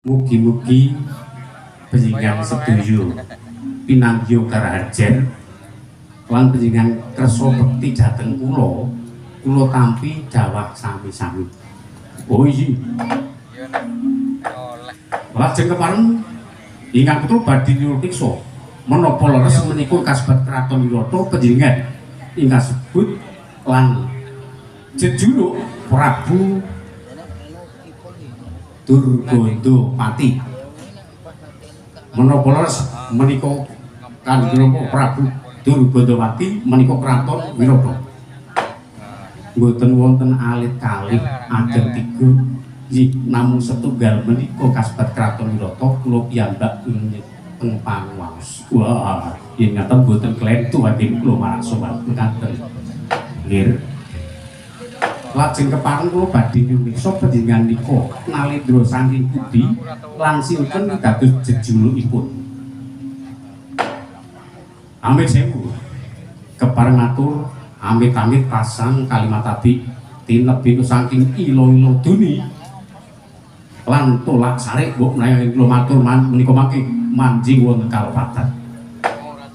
Mugi-mugi panjenengan setuju pinanggih karajan lan panjenengan kersa bekti dhateng kula tampi dawah sami-sami. Oh iya. Lajeng kepareng ingkang putra badhe nyutiksa menapa leres menika kasebat kraton Wirata panjenengan ingkang sebut lan jejuluk Prabu Durgandapati. Menapa leres menika Kanjeng Prabu Durgandapati menika kraton Wirata. Mboten wonten alit kalih ageng tiga nggih namung setunggal menika kasebat kraton Wirata kula piyambak teng panguwas. Wah, yen ngaten mboten klentu atin kula marang sowan ngaten. Nggih. Lajeng kepareng kula badhe nyuwiksa panjenengan nika Nalendra saking pundi lan sinten dados jejulukipun. Amit sewu. Kepareng matur amit-amit pasang kalimat abdi tinebih saking ila-ila duni lan tolak sare mbok menawi kula matur menika mangke manjing wonten kalepatan.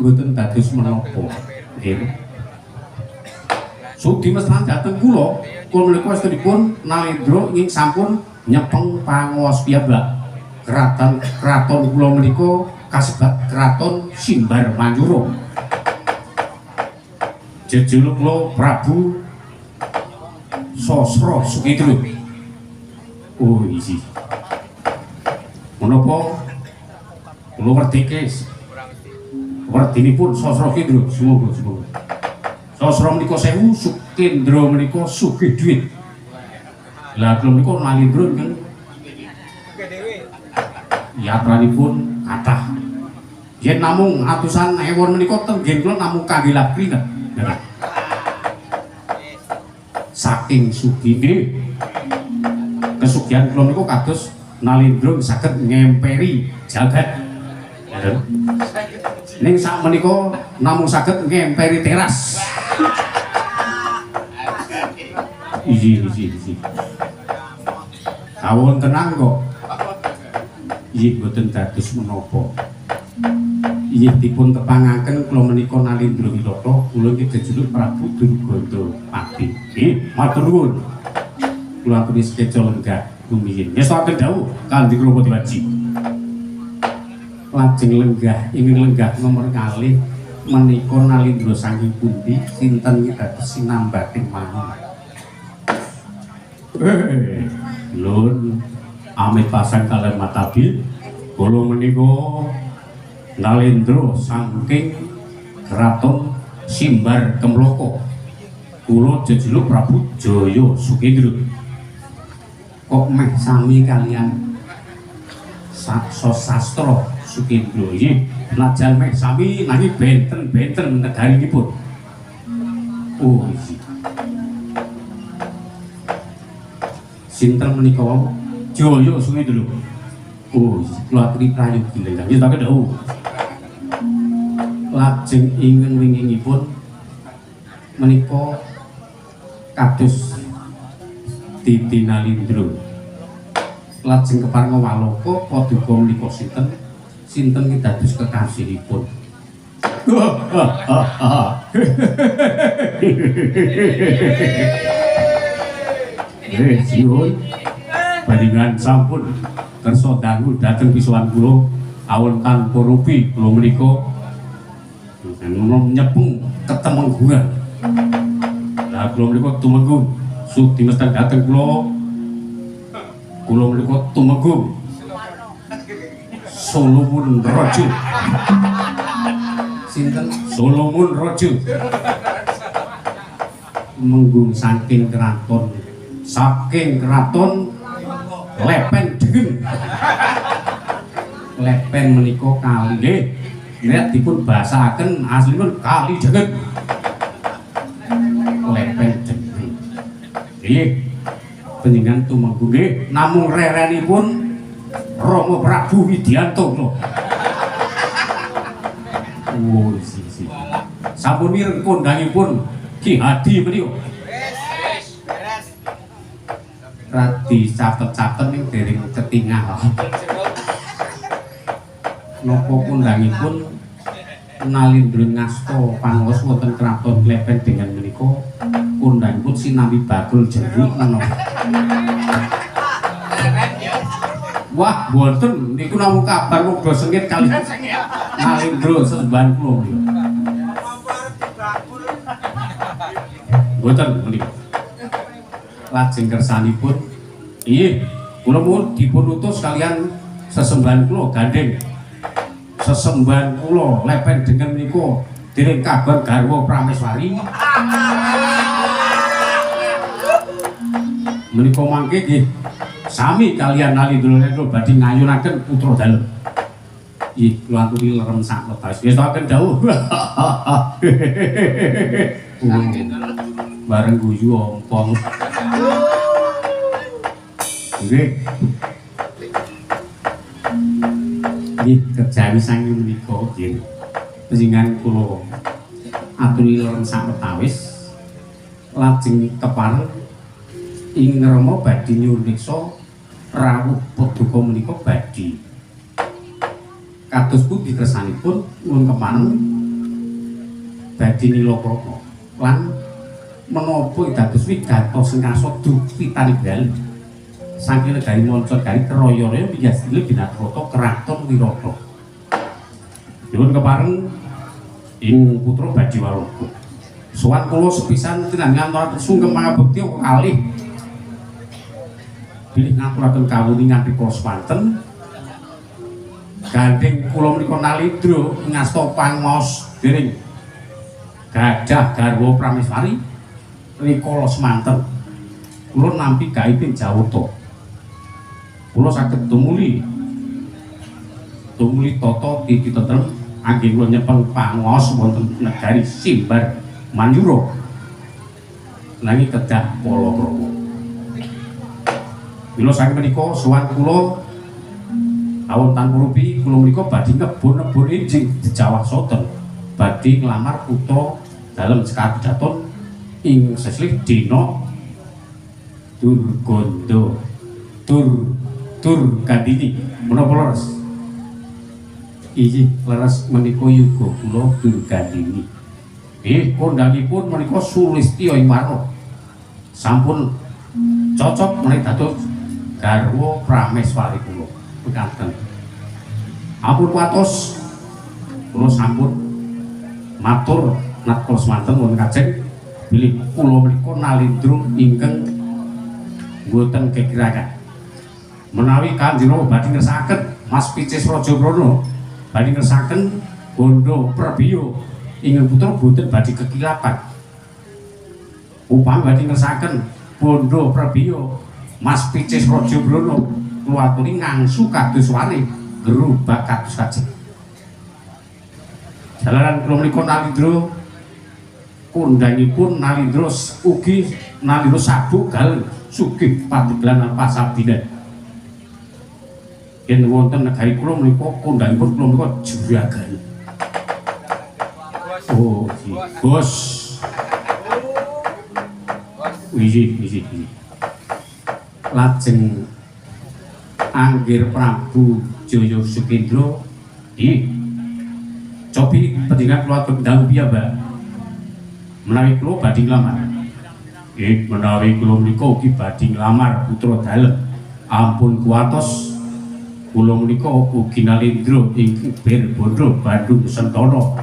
Mboten dados menapa. Nggih. Sugdi mestani dhateng kula menika sedipun Nalendra ingkang sampun nyepeng panguwas piyambak. Kraton kula menika kasebat Kraton Simbar Manjura. Jejuluk kula Prabu Sosro Sukidro. Oh iya. Menapa kula wertike wertinipun Sosro Sukidro semoga. Sosro menika sewu, Sukendra menika sugih dhuwit. Lah kula menika Nalendra ingkang yatranipun kathah. Yen namung atusan ewon menika tenggen kula namung kangge labrinet. Saking sugih kesugihan kula menika kados Nalendra saged ngemperi jagat. Ning sak menika namung saged ngemperi teras. Iya. Kawon tenang kok. Iya boten dados menapa. Iya dipun tepangaken kula menika Nalendra Wirata, kula iki jejuluk Prabu Durgandapati. Nggih, matur nuwun. Kula aturi sekeca lenggah rumiyin. Ngestokaken dawuh Kanjeng Rama Dewaji. Lajeng lenggah nomor kalih menika Nalendra saking pundi sinten iki dados sinambating manung. Lun amit pasang kalian matabil kula menika Nalendra saking Kraton Simbar Kemloko. Kula jejuluk Prabu Jaya Sukendra. Kok meh sami kalian Sastra Sukendra iki najan meh sami nanging benten-benten negarinipun. Oh iya. Sinten menika wau? Jaya Sukendra. Oh, kula aturi prayogi lenggah. Nggih tak kedhawuh. Lajeng ingkang wingingipun menika kados Titi Nalendra. Lajeng kepareng waloka paduka menika sinten iki dados kekasihipun. Siun panjenengan sampun kersa dangu dhateng pisuwan kula awon tanpa rupi kula menika nyepeng ketemenggungan. Lah kula menika tumenggung sugdi mestani dhateng kula menika tumenggung Solomon Raja. Sinten Solomon Raja menggung saking kraton Lepen Degen. Lepen menika kali nggih. Nek dipun bahasaken aslinipun Kali Degen. Lepen Degen. Nggih. Panjenengan tumenggung nggih namung rerenipun Rama Prabu Widianto lho. Oh, si. Sampun mireng kondhangipun Ki Hadi menika. Radi catet-catet ning dereng ketinggal. napa kondangipun Nalindra ngasta pangos wonten kraton Klepen dengan menika kondangipun sinambi bakul jeruk menapa. Wah, mboten niku namung kabar muga sengit kali Nalindra sesembahan kula. Mboten menika. Lajeng kersanipun inggih kula mun dipun utus kalian sesembahan kula gandeng sesembahan kula Lepen dengan menika dereng kabar garwa Prameswari menika mangke nggih sami kalian Nalindra badhe ngayunaken putra dalem. Nggih kula aturi lerem sak wekdal wis akan dawuh. Bareng guyu ompong. Nggih. Nggih kejawi sangi menika nggih. Panjenengan kula aturi lerem sak wetawis lajeng kepareng ing Rama badhe nyurniksa rawuh paduka menika badhe kados pundi kersanipun nuwun kepareng badhe nilakrama lan menapa dados wigatos sengkasa dupitani bali saking negari Moncot kali Keraya-raya Wiyasidila Binatrata Kraton Wirata. Nuwun kepareng ing putra badhe waluku. Sowan kula sepisan tinangan ngaturaken sungkem pangabekti kalih bilih ngaturaken kawuni nganti kula swanten gandeng kula menika Nalindra ngasta pangmaos dereng gadah garwa Prameswari rikala semanten kula nampi gaiping Jawata. Kula saged tumuli tata titi tentrem anggen kula nyepeng pangos wonten negari Simbar Manyura nanging kedah palakrama. Mila saking menika sowan kula awon tanpa rupi kula menika badhe ngebon-nebon enjing Jawah Soten badhe nglamar putra dalem Sekar Daton ing seslih dina Durganda Durgandini menapa leres? Inggih leres menika yuga kula Durgandini. Nggih kondangipun menika Sulistya ing Warna. Sampun cocok menika dados garwa Prameswari kula. Mekaten. Ampun kuatos kula sampun matur nat kula semanten wonten kajeng bilih kula menika Nalindra ingkang mboten kekirakan. Menawi Kanjeng Rama badhe ngersakaken Mas Picis Rajabrana badhe ngersakaken bondo Prabiya ingkang putra boten badhe kekilapan. Upami badhe ngersakaken bondo Prabiya Mas Picis Rajabrana kula aturi ngangsu kados wari gerubak kados kajeng. Jalaran kula menika Nalindra kondangipun Nalindra ugi Nalindra sabuk gal sugih padegalan pasabinan. Yen wonten negari kula menika kondangipun kula menika juragan. Oh, bos. Wiji. Lajeng Anggir Prabu Jaya Sukendra nggih cobi panjenengan kula ndang piyambak menawi kula badhe nglamar. Nggih menawi kula menika ugi badhe nglamar putra dalem ampun kuatos kula menika ugi Nalindra ing Birbondo Bandung Sentana.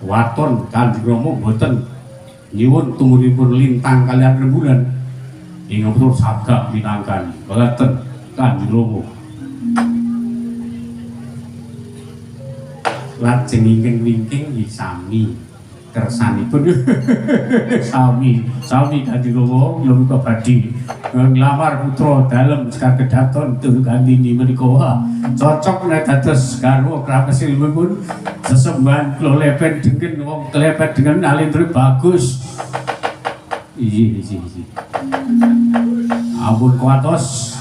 Waton Kanjeng Rama boten nyuwun tumuripun lintang kaliyan rembulan ing putra sagak minangkani boten Kanjeng Rama. Lajeng wingking sami kersanipun sami Kanjeng Rama menika badhe nglamar putra dalem Sekar Daton Durgandini menika cocok nek dados garwa Prameswari sesembahan kula Lepen dengan wong Lepen dengan Nalindra bagus. Iya. Ampun kuatos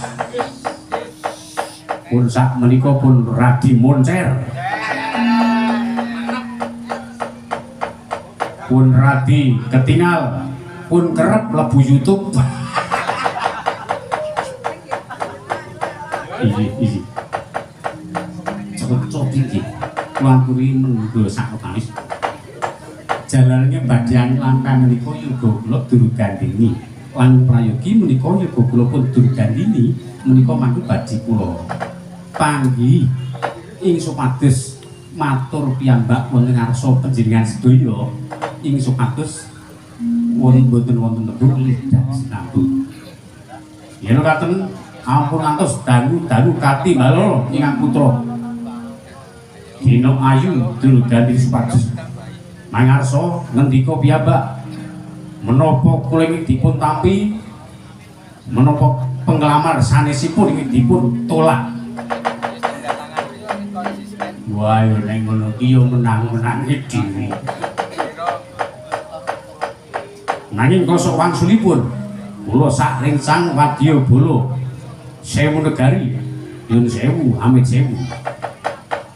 pun sak menika pun radi moncer pun radi ketinggal pun kerep mlebu YouTube. Iya. reca tinggi kuaturi munggo sakutanis jalannya badyan lan menika yoga kula durugandini lan prayogi menika yoga kula pun durugandini menika mangke badhe kula panggih ing supados matur piyambak wonten ngarsa panjenengan sedaya ing supados boten wonten tebuk lidah sinambung yen katen ampun ngantos danu kati balolo ingkang putra dina ayu durugandini supados mangarsa ngendika piyambak menapa kula ingkang dipun tampi menapa penglamar sanesipun ingkang dipun tolak wah nek ngono ki yo menang-menang dhewe nanging kosok wangsulipun kula sak rencang wadya bala 1000 negari yun 1000 amit 1000